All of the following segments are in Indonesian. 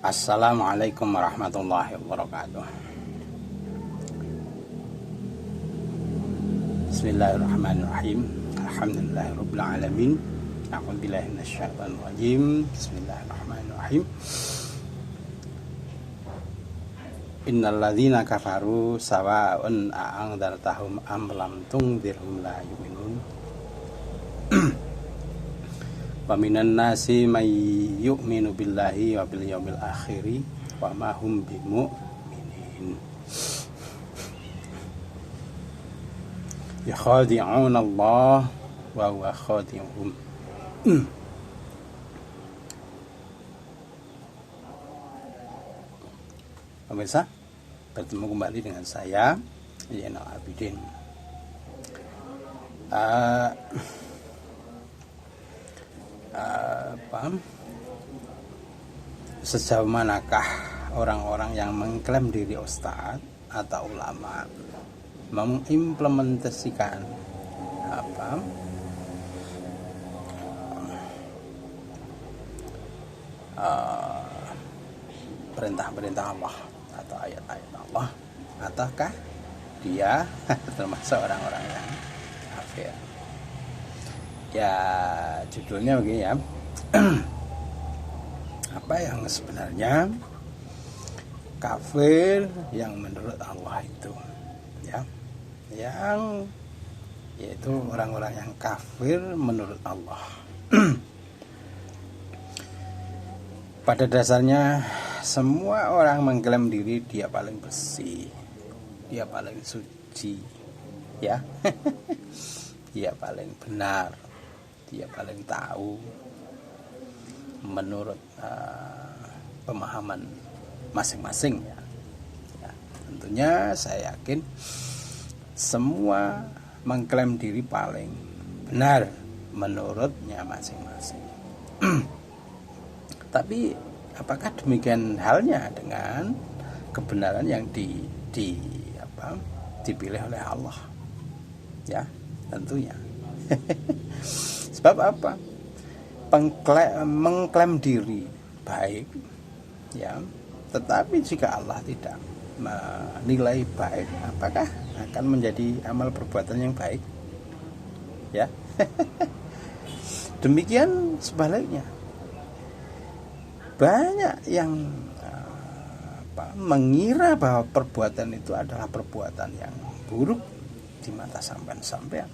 Assalamualaikum warahmatullahi wabarakatuh. Bismillahirrahmanirrahim. Alhamdulillahirabbil alamin. A'udzu billahi minasyaitonir rajim. Bismillahirrahmanirrahim. Innal ladzina kafaru sawa'un a'andzartahum am lam tunzirhum la yu'minun. Wa minan nasi may yu'minu billahi wa bil yaumil akhir wa ma hum bimu'minin. Yakhadi'una Allah wa huwa khadi'uhum. Pemirsa, bertemu kembali dengan saya Zainal Abidin. Sejauh manakah orang-orang yang mengklaim diri ustadz atau ulama mengimplementasikan perintah-perintah Allah atau ayat-ayat Allah, ataukah dia termasuk orang-orang yang kafir? Ya, judulnya begini ya. Apa yang sebenarnya kafir yang menurut Allah itu, ya, yang yaitu orang-orang yang kafir menurut Allah. Pada dasarnya semua orang mengklaim diri dia paling bersih, dia paling suci, ya. Dia paling benar, dia paling tahu menurut pemahaman masing-masing, ya. Ya, tentunya saya yakin semua mengklaim diri paling benar menurutnya masing-masing. Tapi apakah demikian halnya dengan kebenaran yang dipilih oleh Allah? Ya, tentunya. Sebab apa? Mengklaim diri baik, ya, tetapi jika Allah tidak menilai baik, apakah akan menjadi amal perbuatan yang baik? Ya. Demikian sebaliknya, banyak yang mengira bahwa perbuatan itu adalah perbuatan yang buruk di mata sampean.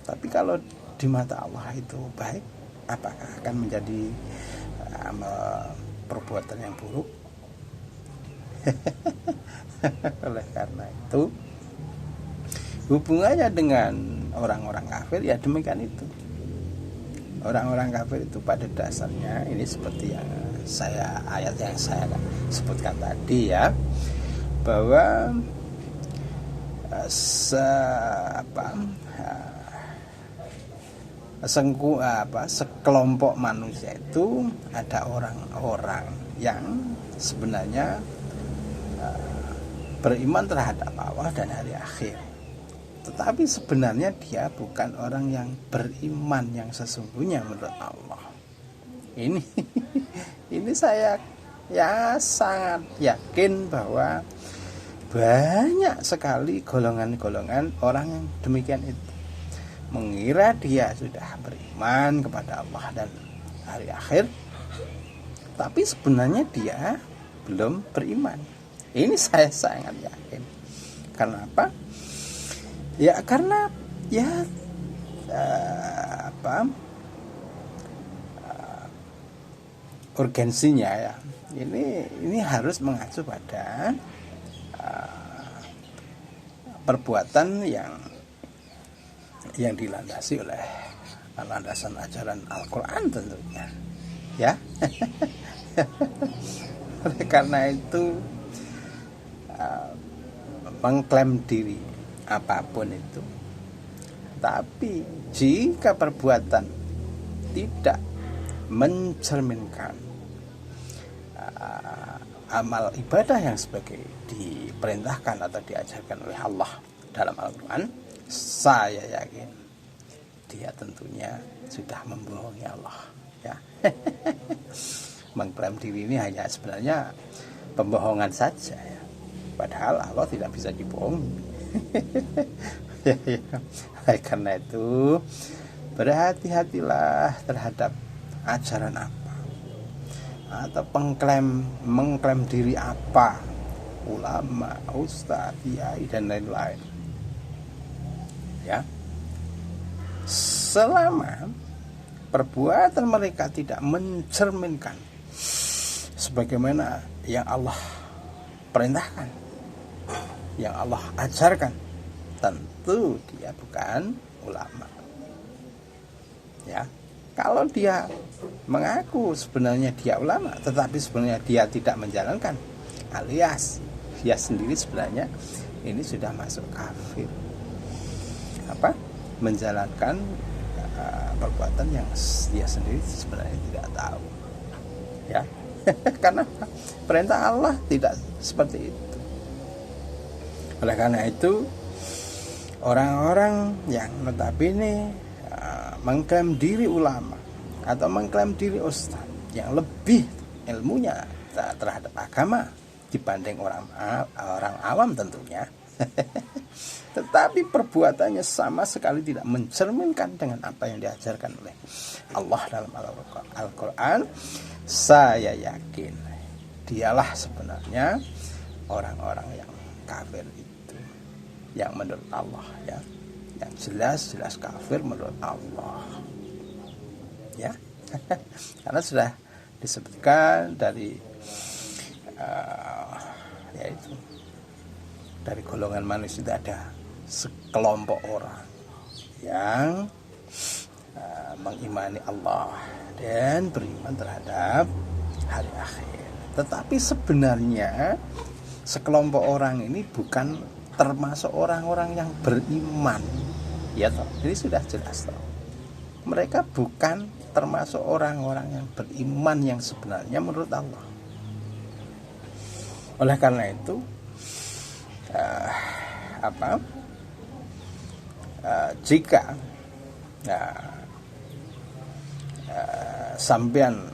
Tapi kalau di mata Allah itu baik, apakah akan menjadi amal perbuatan yang buruk? Oleh karena itu, hubungannya dengan orang-orang kafir ya demikian itu. Orang-orang kafir itu pada dasarnya ini seperti yang ayat yang saya sebutkan tadi, ya, bahwa sekelompok manusia itu ada orang-orang yang sebenarnya beriman terhadap Allah dan hari akhir, tetapi sebenarnya dia bukan orang yang beriman yang sesungguhnya menurut Allah. Ini saya ya sangat yakin bahwa banyak sekali golongan-golongan orang yang demikian itu, mengira dia sudah beriman kepada Allah dan hari akhir, tapi sebenarnya dia belum beriman. Ini saya sangat yakin. Karena apa? Ya karena urgensinya, ya. Ini harus mengacu pada perbuatan yang dilandasi oleh landasan ajaran Al-Quran tentunya, ya. Oleh karena itu mengklaim diri apapun itu, tapi jika perbuatan tidak mencerminkan amal ibadah yang sebagai diperintahkan atau diajarkan oleh Allah dalam Al-Quran, saya yakin dia tentunya sudah membohongi Allah, ya. Mengklaim diri ini hanya sebenarnya pembohongan saja ya. Padahal Allah tidak bisa dibohongi. Ya, ya. Karena itu berhati-hatilah terhadap ajaran apa atau mengklaim diri apa, ulama, ustaz, kiai dan lain-lain. Ya. Selama perbuatan mereka tidak mencerminkan sebagaimana yang Allah perintahkan, yang Allah ajarkan, tentu dia bukan ulama. Ya, kalau dia mengaku sebenarnya dia ulama, tetapi sebenarnya dia tidak menjalankan, alias dia sendiri sebenarnya ini sudah masuk kafir. Apa? Menjalankan perbuatan yang dia sendiri sebenarnya tidak tahu. Ya. Karena perintah Allah tidak seperti itu. Oleh karena itu orang-orang yang notabene mengklaim diri ulama atau mengklaim diri ustaz yang lebih ilmunya terhadap agama dibanding orang awam tentunya, tetapi perbuatannya sama sekali tidak mencerminkan dengan apa yang diajarkan oleh Allah dalam Al-Quran, saya yakin dialah sebenarnya orang-orang yang kafir itu, yang menurut Allah ya, yang jelas-jelas kafir menurut Allah ya. Karena sudah disebutkan dari yaitu dari golongan manusia itu ada sekelompok orang yang mengimani Allah dan beriman terhadap hari akhir. Tetapi sebenarnya sekelompok orang ini bukan termasuk orang-orang yang beriman. Ya toh, ini sudah jelas toh. Mereka bukan termasuk orang-orang yang beriman yang sebenarnya menurut Allah. Oleh karena itu jika sampean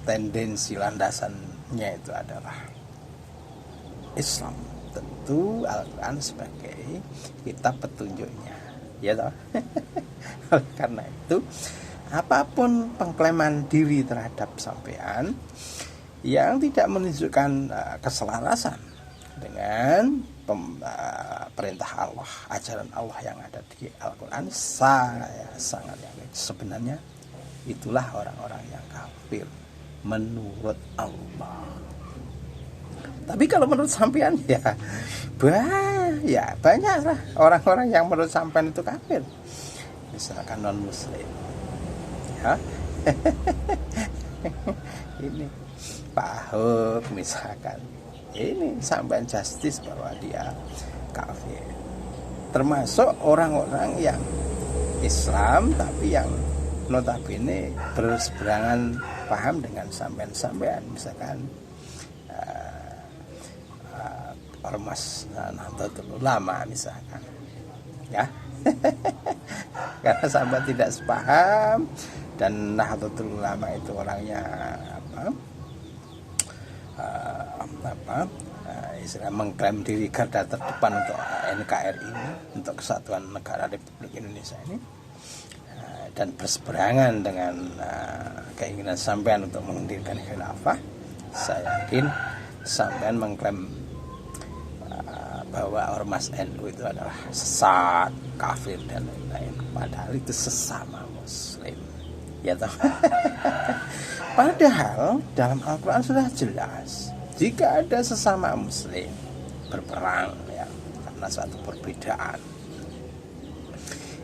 tendensi landasannya itu adalah Islam, tentu Al-Quran sebagai kitab petunjuknya, ya toh. Oleh karena itu apapun pengklaiman diri terhadap sampean yang tidak menunjukkan keselarasan dengan perintah Allah, ajaran Allah yang ada di Al-Quran, saya sangat yakin sebenarnya itulah orang-orang yang kafir menurut Allah. Tapi kalau menurut sampean ya banyaklah orang-orang yang menurut sampean itu kafir, misalkan non muslim ya. Ini Pak Ahok misalkan, ini sampean justice bahwa dia kafir, termasuk orang-orang yang Islam tapi yang notabene berseberangan paham dengan sampean misalkan Ormas Nahdlatul Ulama misalkan ya. Karena sampean tidak sepaham dan Nahdlatul Ulama itu orangnya istilah mengklaim diri garda terdepan untuk NKRI ini, untuk Kesatuan Negara Republik Indonesia ini, dan berseberangan dengan keinginan sampean untuk menghadirkan khilafah, saya yakin sampean mengklaim bahwa ormas NU itu adalah sesat, kafir dan lain-lain, padahal itu sesama muslim, ya toh. Padahal dalam Al-Quran sudah jelas, jika ada sesama muslim berperang ya karena suatu perbedaan,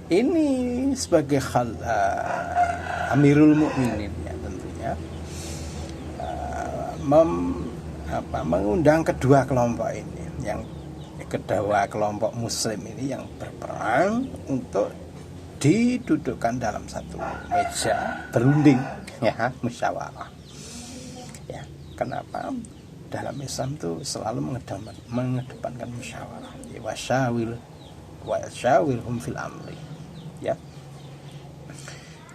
ini sebagai Amirul Mukminin ya tentunya mengundang kedua kelompok ini, yang kedua kelompok muslim ini yang berperang untuk didudukkan dalam satu meja berunding ya, musyawarah ya. Kenapa? Dalam Islam itu selalu mengedepankan musyawarah ya, wasyawirhum fil amri ya.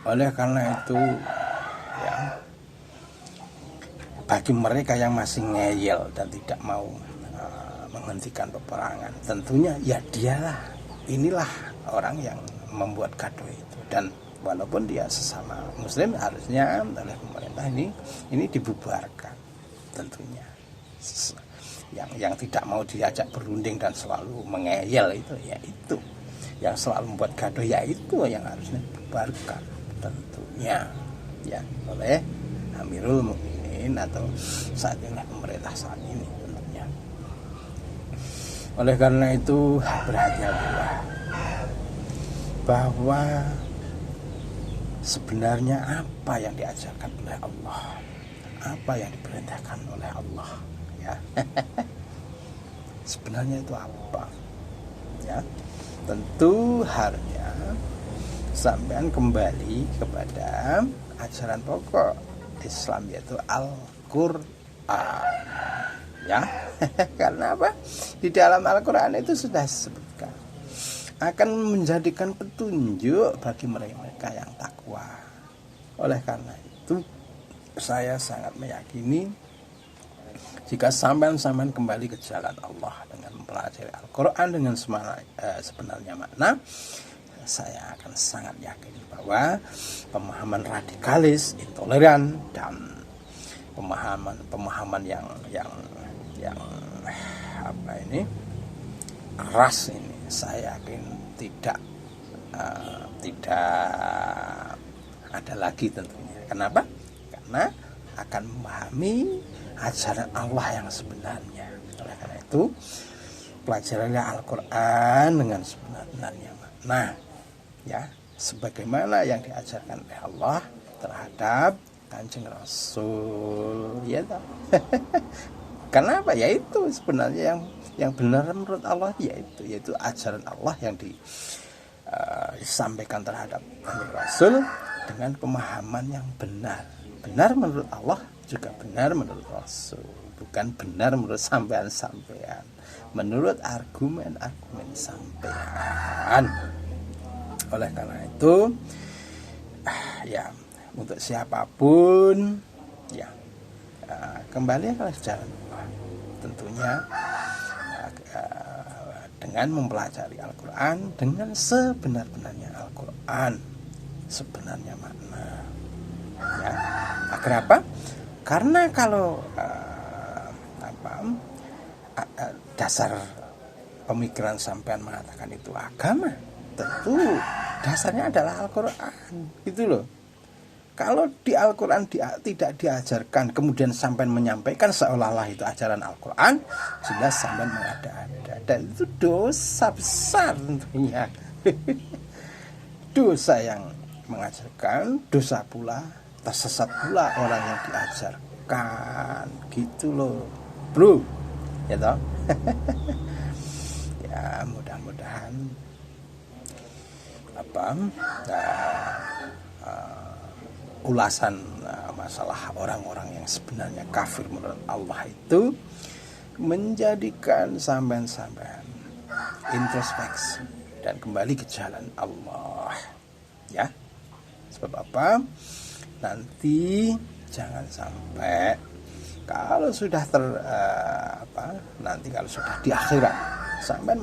Oleh karena itu ya, bagi mereka yang masih ngeyel dan tidak mau menghentikan peperangan, tentunya ya dialah, inilah orang yang membuat gaduh itu. Dan walaupun dia sesama muslim, harusnya oleh pemerintah ini dibubarkan tentunya. Yang tidak mau diajak berunding dan selalu mengeyel itu, ya itu yang selalu membuat gaduh, ya itu yang harusnya dibubarkan tentunya ya oleh Amirul Mukminin atau saat ini pemerintah saat ini tentunya. Oleh karena itu berhati-hatilah bahwa sebenarnya apa yang diajarkan oleh Allah, apa yang diperintahkan oleh Allah ya. Sebenarnya itu apa ya? Tentu harusnya sampean kembali kepada ajaran pokok Islam, yaitu Al-Qur'an ya. Karena apa? Di dalam Al-Qur'an itu sudah disebutkan akan menjadikan petunjuk bagi mereka yang takwa. Oleh karena itu saya sangat meyakini jika sampean kembali ke jalan Allah dengan mempelajari Al-Quran dengan sebenarnya makna, saya akan sangat yakin bahwa pemahaman radikalis, intoleran, dan pemahaman yang apa ini keras ini, saya yakin tidak ada lagi tentunya. Kenapa? Karena akan memahami ajaran Allah yang sebenarnya. Oleh karena itu, pelajarilah Al-Quran dengan sebenarnya makna ya, sebagaimana yang diajarkan oleh Allah terhadap Kanjeng Rasul ya. Karena apa? Yaitu sebenarnya yang benar menurut Allah, yaitu ajaran Allah yang disampaikan terhadap Kanjeng Rasul dengan pemahaman yang benar menurut Allah, juga benar menurut Rasul, bukan benar menurut sampean, menurut argumen sampean. Oleh karena itu ya, untuk siapapun ya, kembali ke jalan Allah tentunya dengan mempelajari Al-Quran dengan sebenar-benarnya Al-Quran, sebenarnya makna ya. Agar apa? Karena kalau dasar pemikiran sampean mengatakan itu agama, tentu dasarnya adalah Al-Quran gitu loh. Kalau di Al-Quran tidak diajarkan, kemudian sampean menyampaikan seolah-olah itu ajaran Al-Quran, jelas sampean mengada-ada, dan itu dosa besar tentunya. Dosa yang mengajarkan, dosa pula, tersesat pula orang yang diajarkan gitu loh bro ya toh. Ya mudah-mudahan ulasan masalah orang-orang yang sebenarnya kafir menurut Allah itu menjadikan sampean introspeksi dan kembali ke jalan Allah ya. Sebab apa? Nanti jangan sampai kalau sudah nanti kalau sudah di akhirat sampai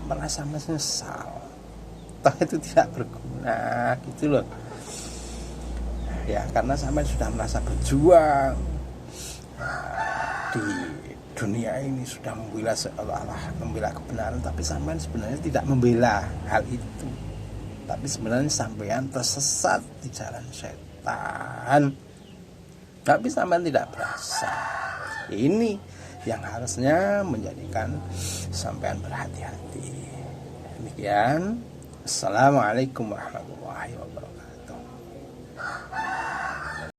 merasa menyesal, toh itu tidak berguna gitu loh ya. Karena sampai sudah merasa berjuang di dunia ini, sudah membela kebenaran, tapi sampai sebenarnya tidak membela hal itu, tapi sebenarnya sampean tersesat di jalan setan, tapi sampean tidak berasa. Ini yang harusnya menjadikan sampean berhati-hati. Demikian, assalamualaikum warahmatullahi wabarakatuh.